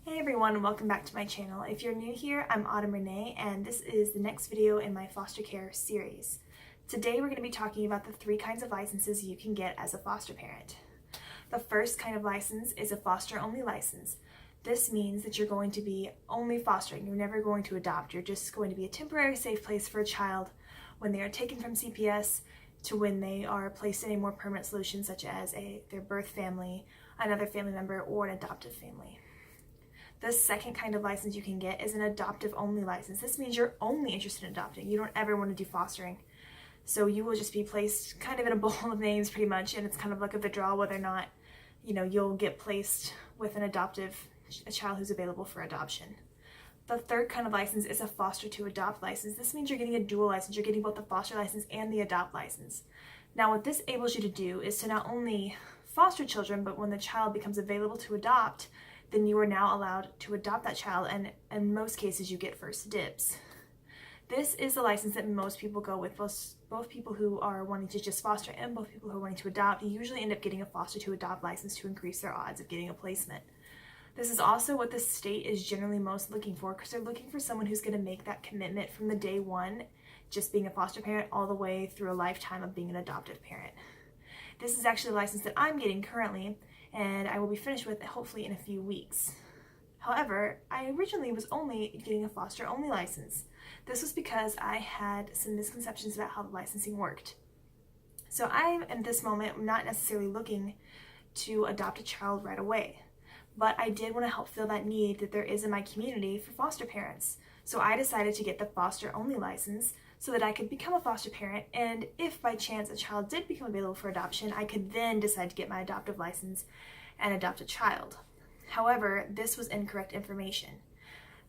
Hey everyone, and welcome back to my channel. If you're new here, I'm Autumn Renee, and this is the next video in my foster care series. Today we're going to be talking about the 3 kinds of licenses you can get as a foster parent. The first kind of license is a foster-only license. This means that you're going to be only fostering. You're never going to adopt. You're just going to be a temporary safe place for a child when they are taken from CPS to when they are placed in a more permanent solution such as their birth family, another family member, or an adoptive family. The second kind of license you can get is an adoptive-only license. This means you're only interested in adopting. You don't ever want to do fostering. So you will just be placed kind of in a bowl of names pretty much, and it's kind of like a withdrawal whether or not, you'll get placed with a child who's available for adoption. The third kind of license is a foster to adopt license. This means you're getting a dual license. You're getting both the foster license and the adopt license. Now what this enables you to do is to not only foster children, but when the child becomes available to adopt, then you are now allowed to adopt that child, and in most cases you get first dibs. This is the license that most people go with. Both people who are wanting to just foster and both people who are wanting to adopt usually end up getting a foster to adopt license to increase their odds of getting a placement. This is also what the state is generally most looking for, because they're looking for someone who's going to make that commitment from the day one, just being a foster parent, all the way through a lifetime of being an adoptive parent. This is actually the license that I'm getting currently, and I will be finished with it hopefully in a few weeks. However, I originally was only getting a foster-only license. This was because I had some misconceptions about how the licensing worked. So I'm, at this moment, not necessarily looking to adopt a child right away, but I did want to help fill that need that there is in my community for foster parents. So I decided to get the foster-only license so that I could become a foster parent, and if by chance a child did become available for adoption, I could then decide to get my adoptive license and adopt a child. However, this was incorrect information.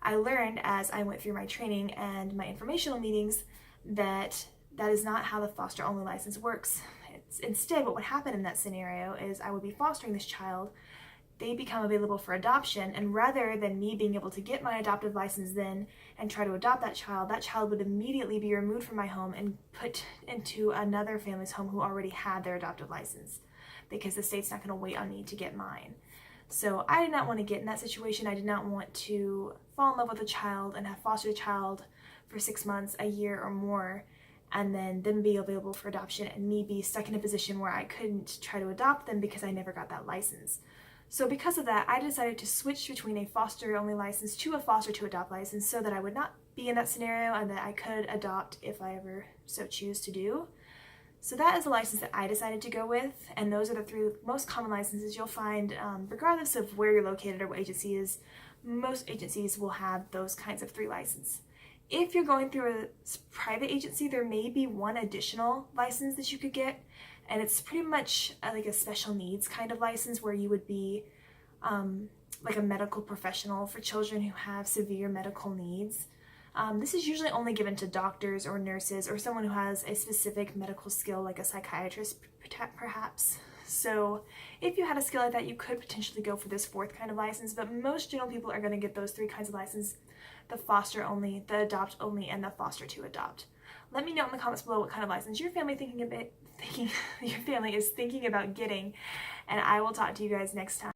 I learned as I went through my training and my informational meetings that that is not how the foster-only license works. Instead, what would happen in that scenario is I would be fostering this child, they become available for adoption, and rather than me being able to get my adoptive license then and try to adopt that child would immediately be removed from my home and put into another family's home who already had their adoptive license, because the state's not going to wait on me to get mine. So I did not want to get in that situation. I did not want to fall in love with a child and have fostered a child for 6 months, a year, or more, and then them be available for adoption and me be stuck in a position where I couldn't try to adopt them because I never got that license. So because of that, I decided to switch between a foster-only license to a foster-to-adopt license so that I would not be in that scenario and that I could adopt if I ever so choose to do. So that is the license that I decided to go with, and those are the 3 most common licenses you'll find regardless of where you're located or what agency is. Most agencies will have those kinds of 3 licenses. If you're going through a private agency, there may be one additional license that you could get, and it's pretty much like a special needs kind of license where you would be like a medical professional for children who have severe medical needs. This is usually only given to doctors or nurses or someone who has a specific medical skill like a psychiatrist perhaps. So if you had a skill like that, you could potentially go for this 4th kind of license, but most general people are going to get those 3 kinds of license: the foster only, the adopt only, and the foster to adopt. Let me know in the comments below what kind of license your family is thinking about getting, and I will talk to you guys next time.